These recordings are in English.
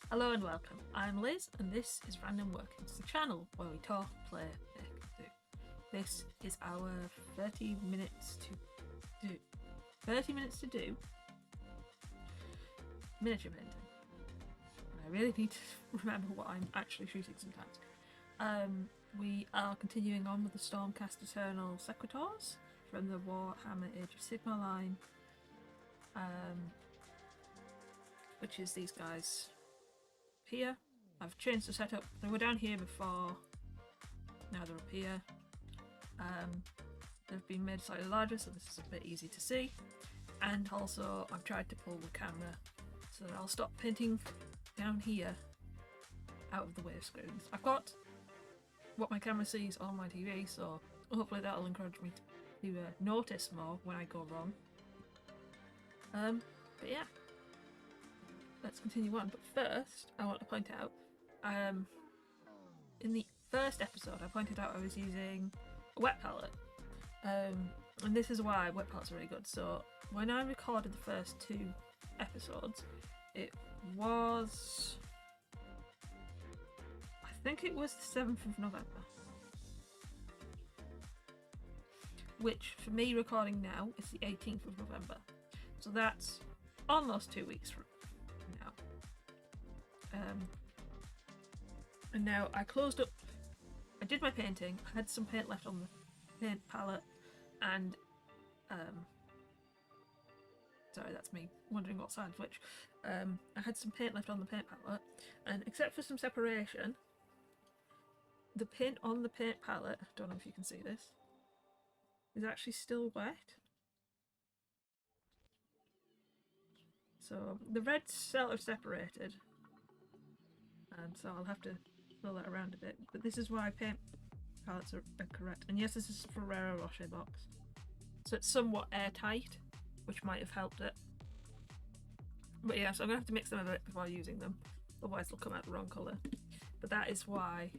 Hello and welcome. I'm Liz, and this is Random Workings, the channel where we talk, play, make, do. This is our 30 minutes to do miniature painting. And I really need to remember what I'm actually shooting sometimes. We are continuing on with the Stormcast Eternals Sequitors from the Warhammer Age of Sigmar line, which is these guys here. I've changed the setup. They were down here before, now they're up here. They've been made slightly larger, so this is a bit easy to see. And also I've tried to pull the camera so that I'll stop painting down here out of the way of screens. I've got what my camera sees on my TV, so hopefully that'll encourage me to notice more when I go wrong. But yeah, let's continue on. But first, I want to point out, in the first episode, I pointed out I was using a wet palette, and this is why wet palettes are really good. So when I recorded the first 2 episodes, it was, I think it was the 7th of November, which for me recording now is the 18th of November. So that's almost 2 weeks from now. And now I closed up, I did my painting, I had some paint left on the paint palette, and sorry, that's me wondering what side's which. I had some paint left on the paint palette, and except for some separation, the paint on the paint palette, I don't know if you can see this, is actually still wet. So the red's sort of separated, and so I'll have to fill that around a bit. But this is why paint palettes are correct. And yes, this is a Ferrero Rocher box, so it's somewhat airtight, which might have helped it. But yeah, so I'm gonna have to mix them a bit before using them, otherwise they'll come out the wrong colour. But that is why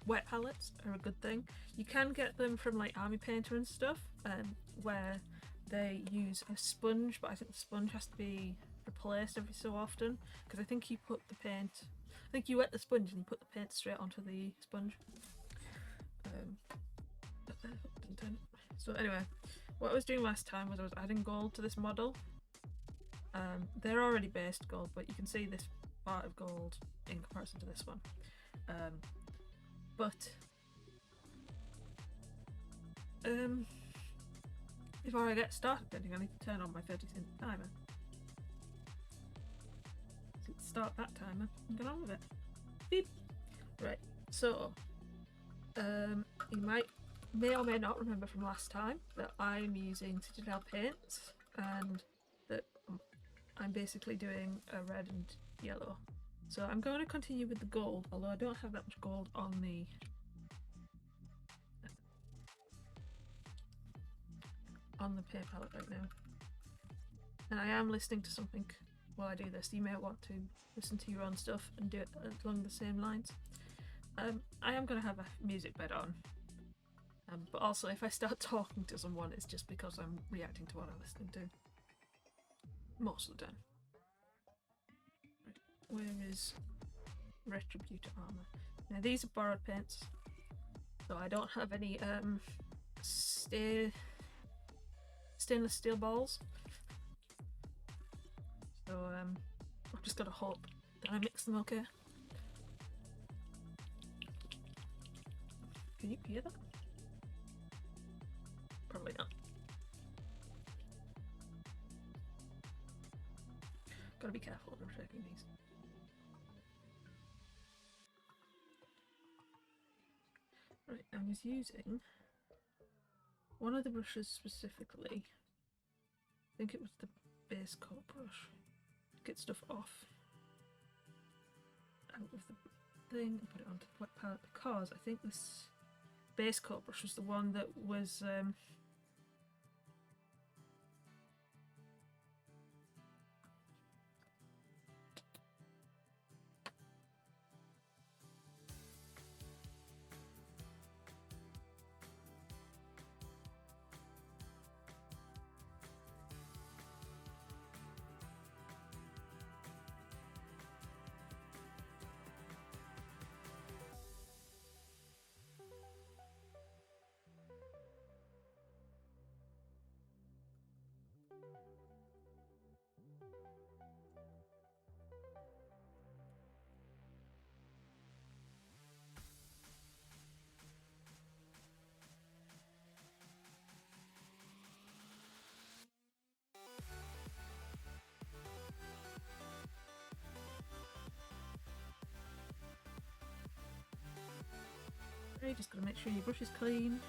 wet palettes are a good thing. You can get them from like Army Painter and stuff, where they use a sponge, but I think the sponge has to be replaced every so often, because I think you put the paint, I think you wet the sponge and you put the paint straight onto the sponge. So anyway, what I was doing last time was I was adding gold to this model. They're already based gold, but you can see this part of gold in comparison to this one. Before I get started painting, I need to turn on my 30-second timer. So let's start that timer and get on with it. Beep! Right, so you may or may not remember from last time that I'm using Citadel paints, and that I'm basically doing a red and yellow. So I'm going to continue with the gold, although I don't have that much gold on the paint palette right now. And I am listening to something while I do this. You may want to listen to your own stuff and do it along the same lines. I am going to have a music bed on, but also if I start talking to someone, it's just because I'm reacting to what I'm listening to most of the time. Right, where is Retributor Armour? Now these are borrowed paints, so I don't have any stainless steel balls, so I've just got to hope that I mix them okay. Can you hear that? Probably not. Gotta be careful when I'm shaking these. Right, I was using one of the brushes specifically, I think it was the base coat brush, to get stuff off out of the thing and put it onto the wet palette, because I think this base coat brush was the one that was necessary. Just gotta make sure your brush is clean.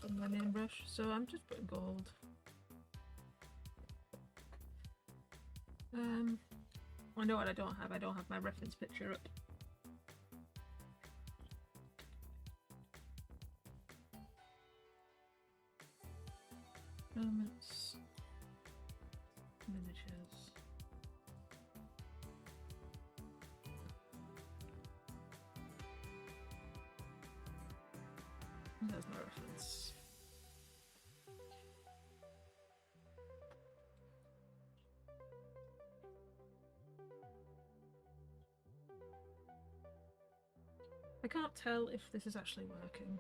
On my main brush, so I'm just putting gold. I know what I don't have. I don't have my reference picture up. Elements, miniatures. There's my reference. I can't tell if this is actually working.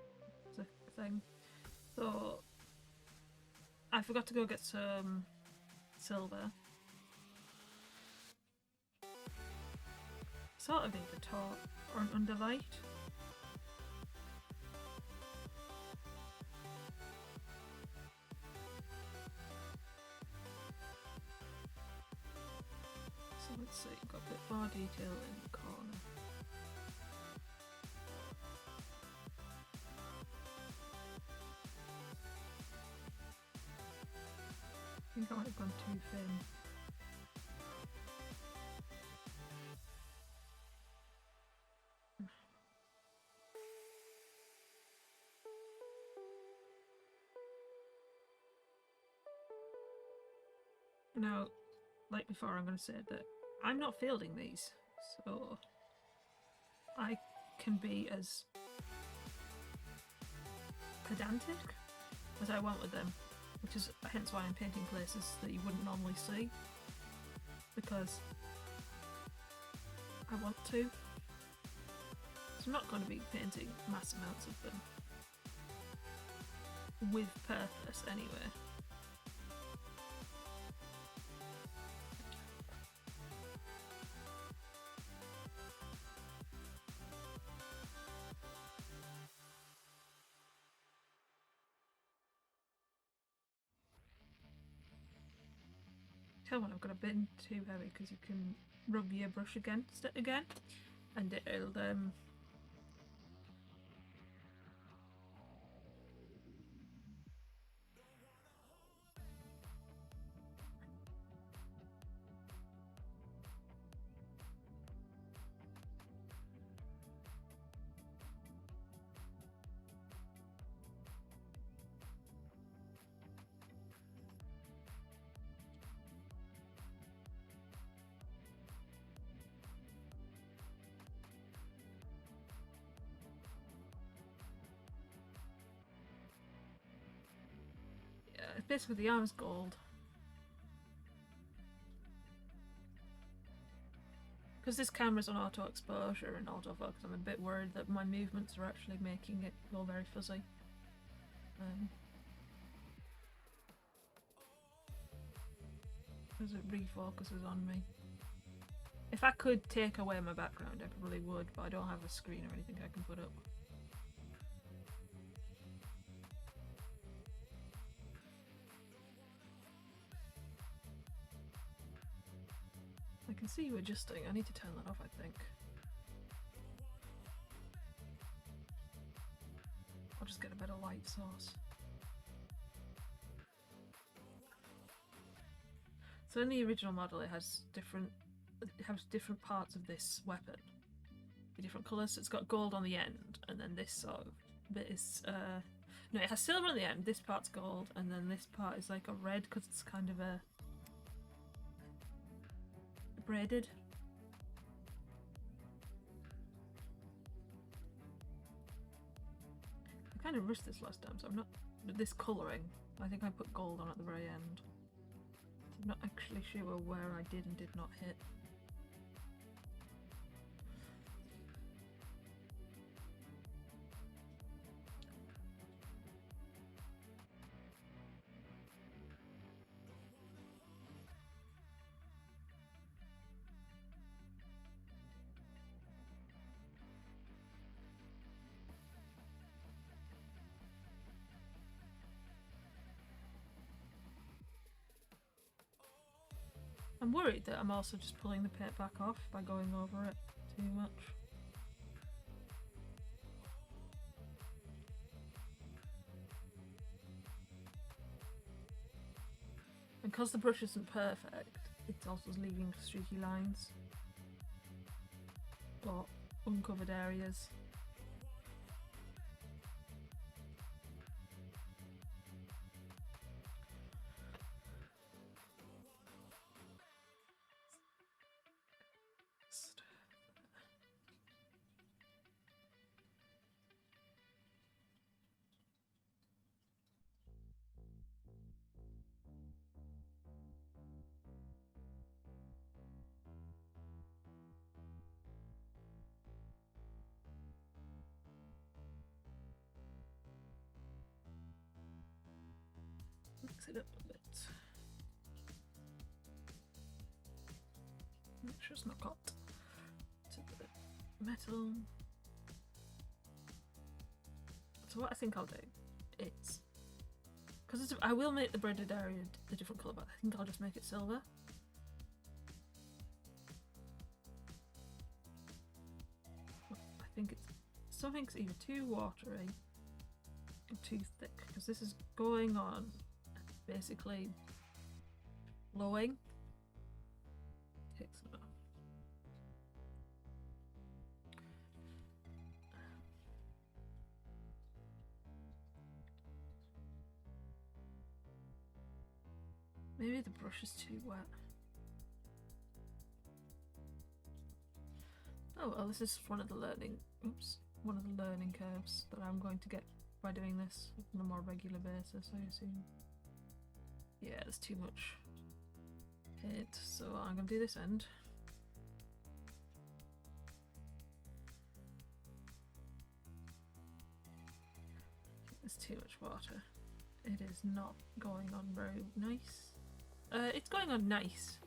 It's a thing. So I forgot to go get some silver. Sort of need a top or an underlight. So let's see, got a bit more detail in the corner. I think I might have gone too thin. Now, like before, I'm going to say that I'm not fielding these, so I can be as pedantic as I want with them, which is hence why I'm painting places that you wouldn't normally see, because I want to. So I'm not going to be painting mass amounts of them, with purpose anyway. Tell when I've got a bit too heavy, because you can rub your brush against it again and it'll basically the arm's gold. Because this camera's on auto exposure and autofocus, I'm a bit worried that my movements are actually making it go very fuzzy. As it refocuses on me. If I could take away my background, I probably would, but I don't have a screen or anything I can put up. I can see you adjusting. I need to turn that off, I think. I'll just get a better light source. So in the original model it has different parts of this weapon. The different colours. So it's got gold on the end, and then this sort of bit is no, it has silver on the end, this part's gold, and then this part is like a red because it's kind of a braided. I kind of rushed this last time, so I'm not. But this colouring, I think I put gold on at the very end. So I'm not actually sure where I did and did not hit. I'm worried that I'm also just pulling the paint back off by going over it too much. And because the brush isn't perfect, it's also leaving streaky lines or uncovered areas. Mix it up a bit. Make sure it's not got to the metal. So what I think I'll do is, because I will make the braided area a different colour, but I think I'll just make it silver. I think something's either too watery or too thick, because this is going on basically flowing. Take some off. Maybe the brush is too wet. Oh well, this is one of the learning curves that I'm going to get by doing this on a more regular basis, I assume. Yeah, there's too much paint, so I'm going to do this end. There's too much water. It is not going on very nice. It's going on nice.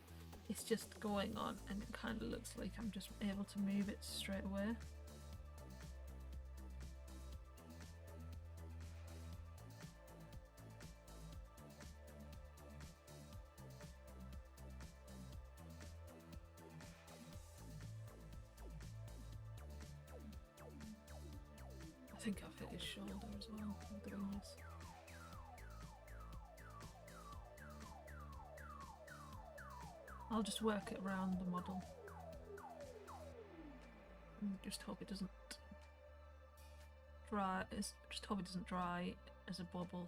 It's just going on and it kind of looks like I'm just able to move it straight away. I think I've hit his shoulder as well while doing this. I'll just work it around the model. And just hope it doesn't dry. Just hope it doesn't dry as a bubble.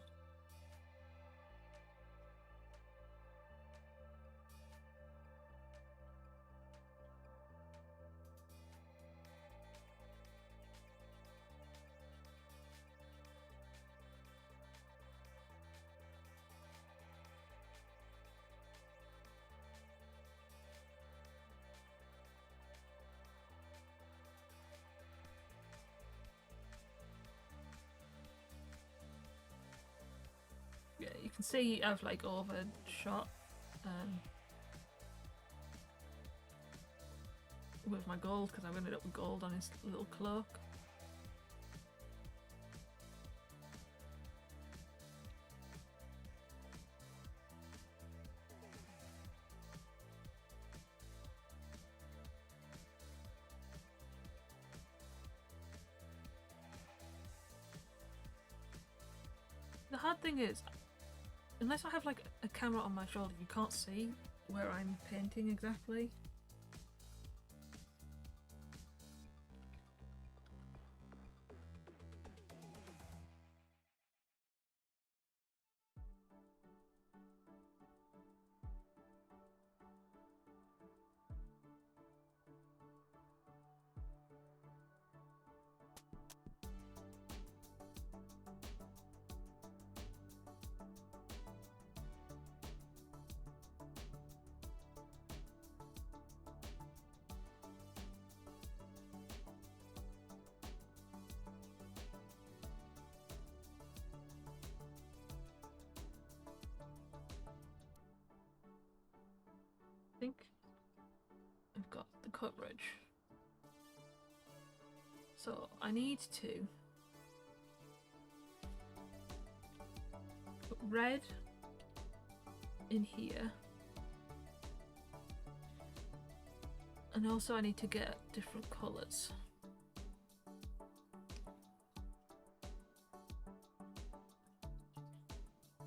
Yeah, you can see I've like overshot with my gold because I've ended up with gold on his little cloak. The hard thing is, unless I have like a camera on my shoulder, you can't see where I'm painting exactly. I think I've got the coverage. So I need to put red in here And also I need to get different colours.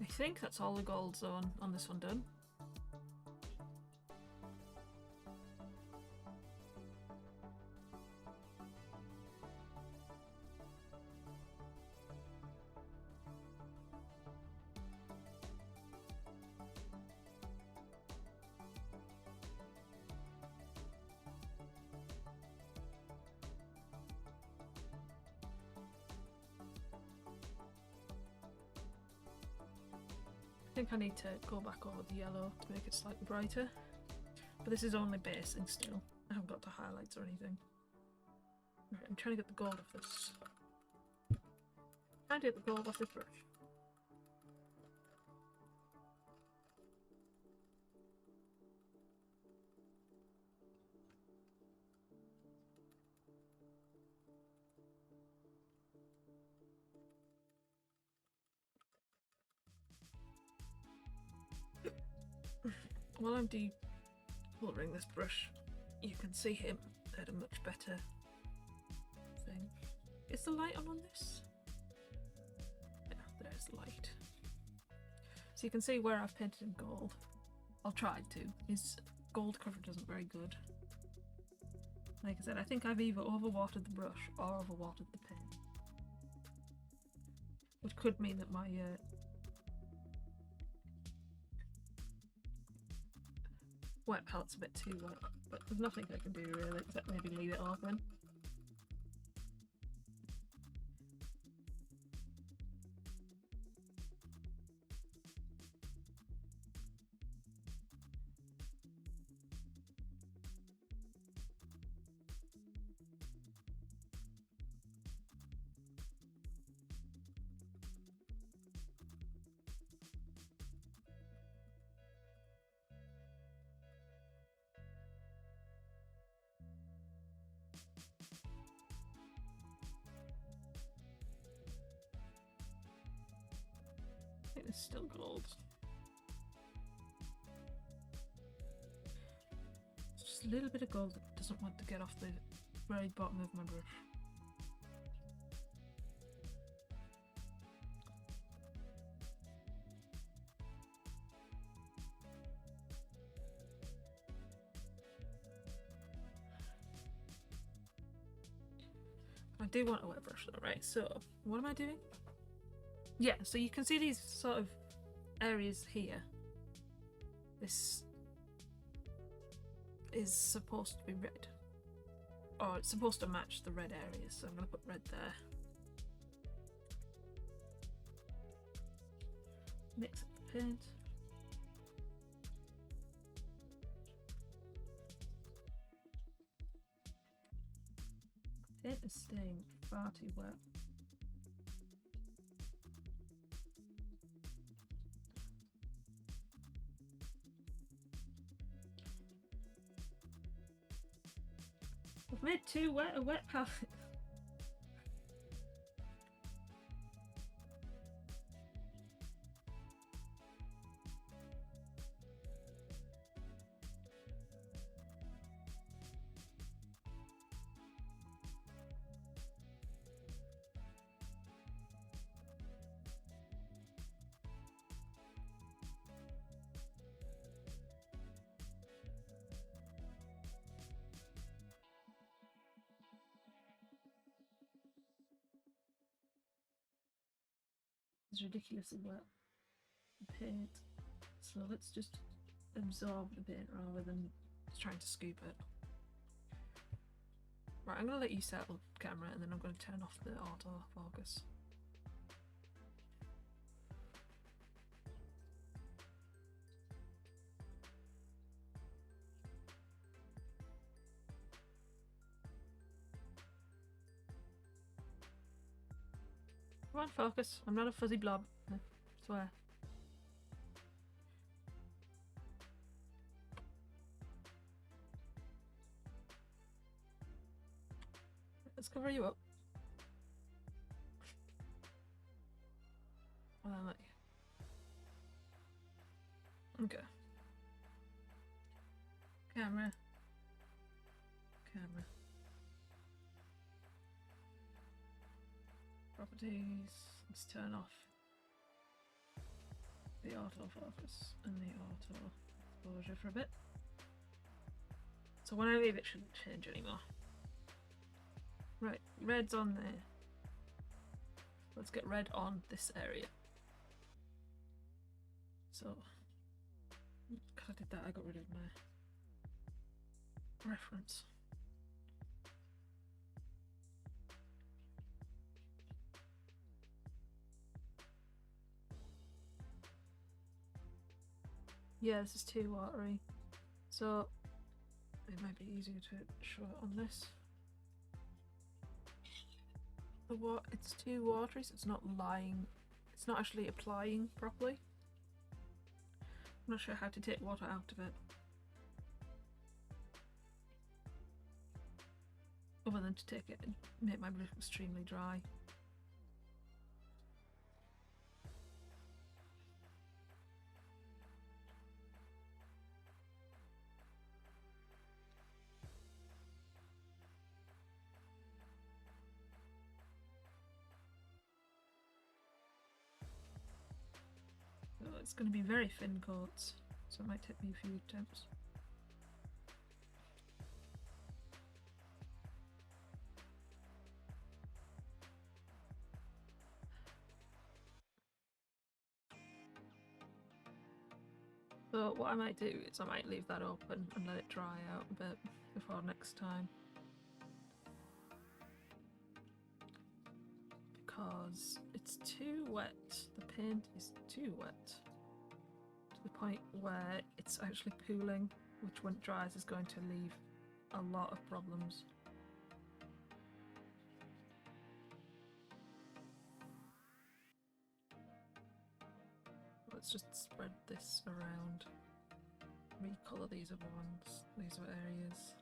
I think that's all the golds on this one done. I think I need to go back over the yellow to make it slightly brighter, but this is only basing still. I haven't got the highlights or anything. Right, I'm trying to get the gold off this. Trying to get the gold off this brush. While I'm de-colouring this brush, you can see him at a much better thing. Is the light on this? Yeah, there's the light. So you can see where I've painted in gold. I'll try to. His gold coverage isn't very good. Like I said, I think I've either overwatered the brush or overwatered the paint. Which could mean that my wet palette's a bit too wet, but there's nothing I can do really except maybe leave it open. I think there's still gold. It's just a little bit of gold that doesn't want to get off the very bottom of my brush. I do want a wet brush though, right? So, what am I doing? Yeah, so you can see these sort of areas here. This is supposed to be red. Or it's supposed to match the red areas, so I'm going to put red there. Mix up the paint. Paint is staying far too wet. I've made too wet a wet palette. It's ridiculously wet. The paint. So let's just absorb the paint rather than trying to scoop it. Right, I'm going to let you settle the camera and then I'm going to turn off the autofocus. Come on, focus. I'm not a fuzzy blob. I swear. Let's cover you up. Okay. Camera. properties. Let's turn off the auto focus and the auto exposure for a bit. So when I leave it shouldn't change anymore. Right, red's on there. Let's get red on this area. So, because I did that, I got rid of my reference. Yeah, this is too watery, so it might be easier to show it on this. It's too watery, so it's not lying. It's not actually applying properly. I'm not sure how to take water out of it, other than to take it and make my brush extremely dry. So it's going to be very thin coats, so it might take me a few attempts. So what I might do is I might leave that open and let it dry out a bit before next time. Because it's too wet, the paint is too wet to the point where it's actually pooling, which when it dries is going to leave a lot of problems. Let's just spread this around, recolour these other ones, these other areas.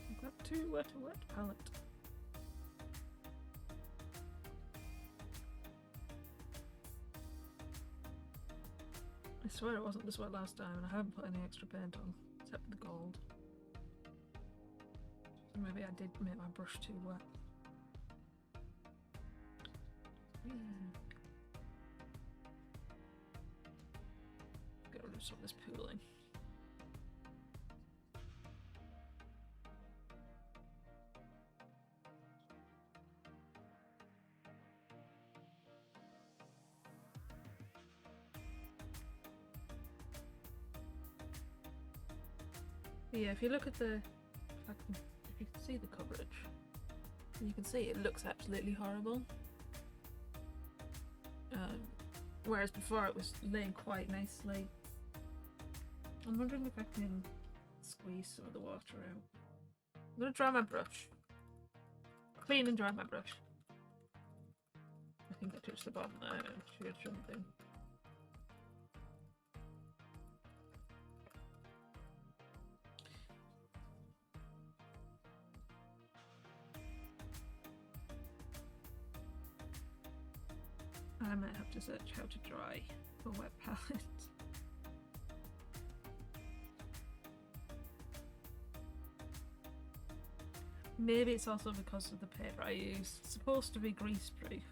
I've got too wet a wet palette. I swear it wasn't this wet last time, and I haven't put any extra paint on, except for the gold. So maybe I did make my brush too wet. Get rid of some of this pooling. Yeah, if you look at the, if you can see the coverage, you can see it looks absolutely horrible. Whereas before it was laying quite nicely. I'm wondering if I can squeeze some of the water out. I'm going to dry my brush. Clean and dry my brush. I think I touched the bottom there. I should something. I might have to search how to dry a wet palette. Maybe it's also because of the paper I use. It's supposed to be greaseproof,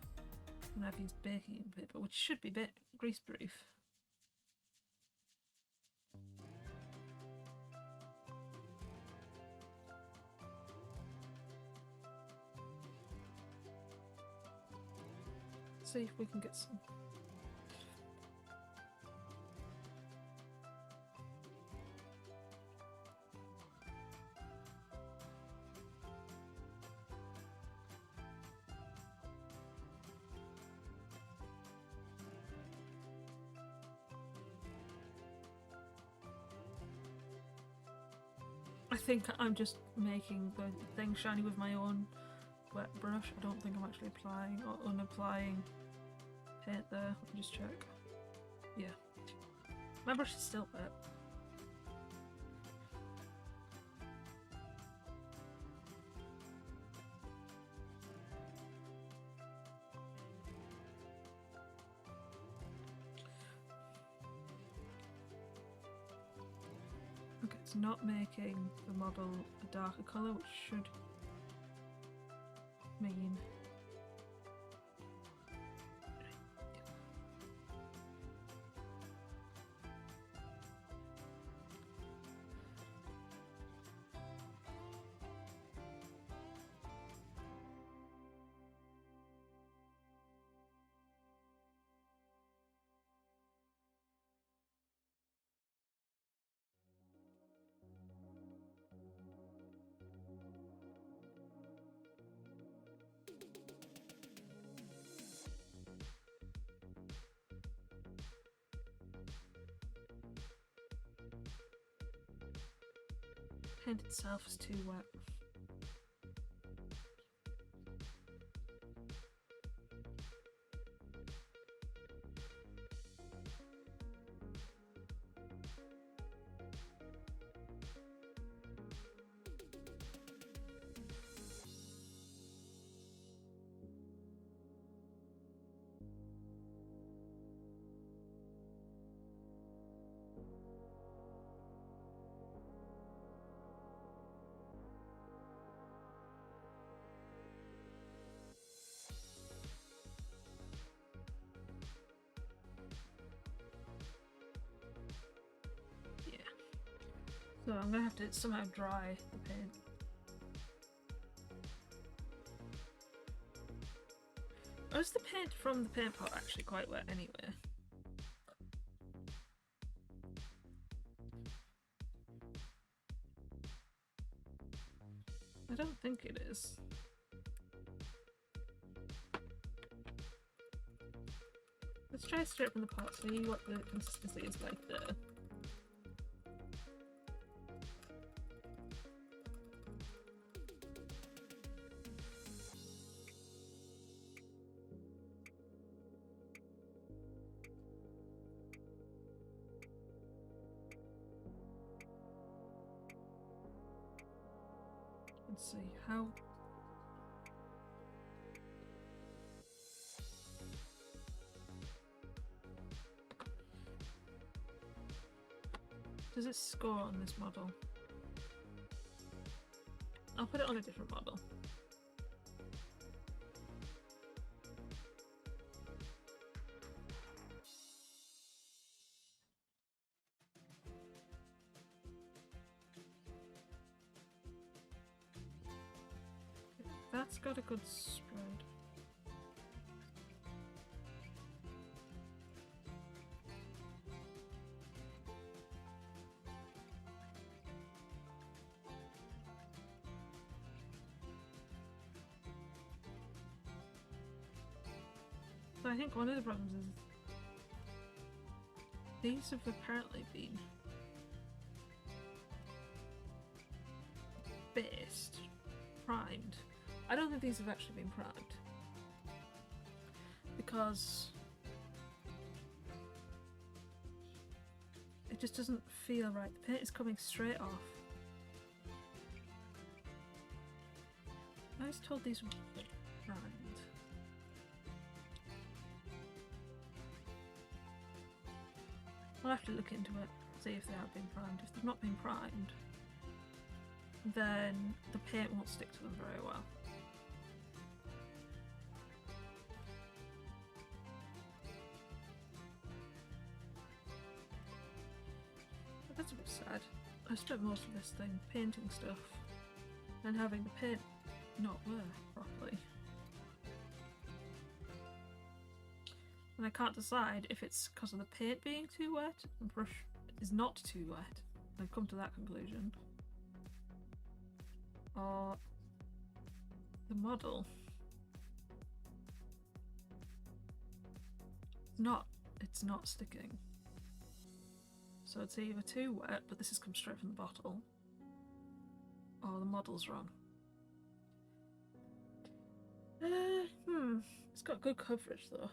and I've used baking paper, which should be greaseproof. See if we can get some. I think I'm just making the thing shiny with my own wet brush. I don't think I'm actually applying or unapplying paint there. Let me just check. Yeah. My brush is still wet. It's not making the model a darker colour, which should mean... paint itself is too wet. So I'm gonna have to somehow dry the paint. Or is the paint from the paint pot actually quite wet anyway? I don't think it is. Let's try straight from the pot, see what the consistency is like there. Let's see how. Does it score on this model? I'll put it on a different model. That's got a good spread. So I think one of the problems is these have apparently been based, primed. I don't think these have actually been primed because it just doesn't feel right. The paint is coming straight off. I was told these were primed. I'll have to look into it, see if they have been primed. If they've not been primed, then the paint won't stick to them very well. But that's a bit sad. I spent most of this thing painting stuff and having the paint not work properly. And I can't decide if it's because of the paint being too wet, the brush is not too wet. I've come to that conclusion. Or the model. It's not sticking. So it's either too wet, but this has come straight from the bottle, or the model's wrong. It's got good coverage though.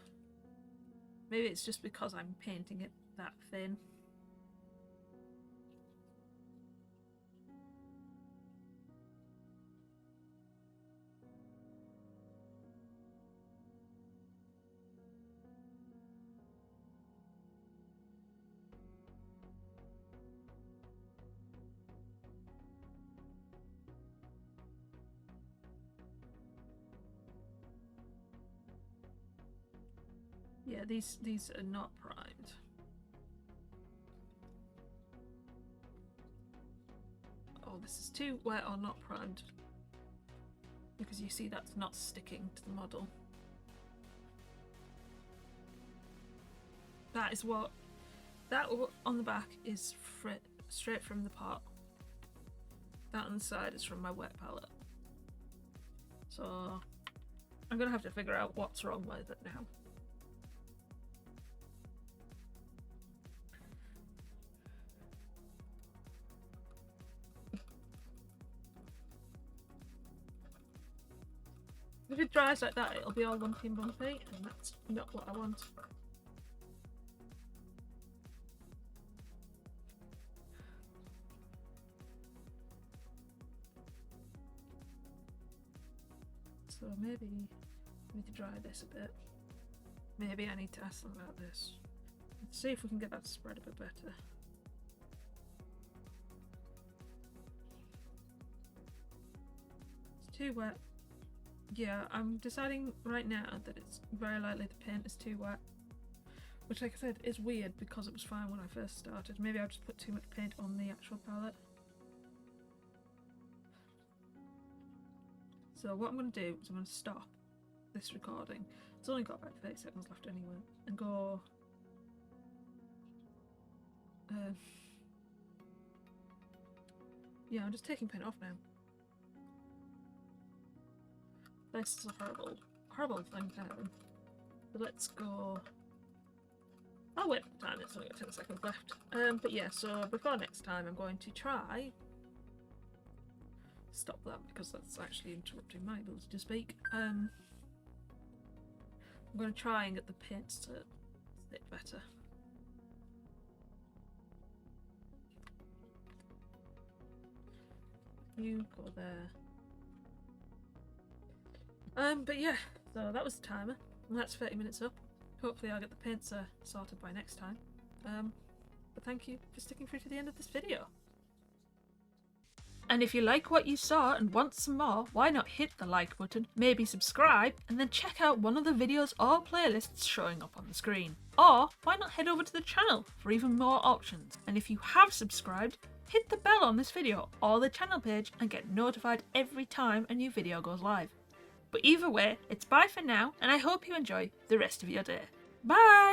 Maybe it's just because I'm painting it that thin. Yeah, these are not primed. Oh, this is too wet or not primed. Because you see that's not sticking to the model. That is what... That on the back is straight from the pot. That on the side is from my wet palette. So I'm gonna have to figure out what's wrong with it now. If it dries like that, it'll be all lumpy and bumpy, and that's not what I want. So maybe I need to dry this a bit. Maybe I need to ask them about this. Let's see if we can get that to spread a bit better. It's too wet. Yeah, I'm deciding right now that it's very likely the paint is too wet. Which, like I said, is weird because it was fine when I first started. Maybe I've just put too much paint on the actual palette. So what I'm going to do is I'm going to stop this recording. It's only got about 30 seconds left anyway. And go... yeah, I'm just taking paint off now. This is a horrible thing to happen. So let's go... I'll wait for time, it's only got 10 seconds left. But yeah, so before next time I'm going to try... Stop that because that's actually interrupting my ability to speak. I'm going to try and get the paint to stick better. You go there. But yeah, so that was the timer, and that's 30 minutes up. Hopefully I'll get the paints sorted by next time. But thank you for sticking through to the end of this video. And if you like what you saw and want some more, why not hit the like button, maybe subscribe, and then check out one of the videos or playlists showing up on the screen. Or why not head over to the channel for even more options. And if you have subscribed, hit the bell on this video or the channel page and get notified every time a new video goes live. But either way, it's bye for now, and I hope you enjoy the rest of your day. Bye!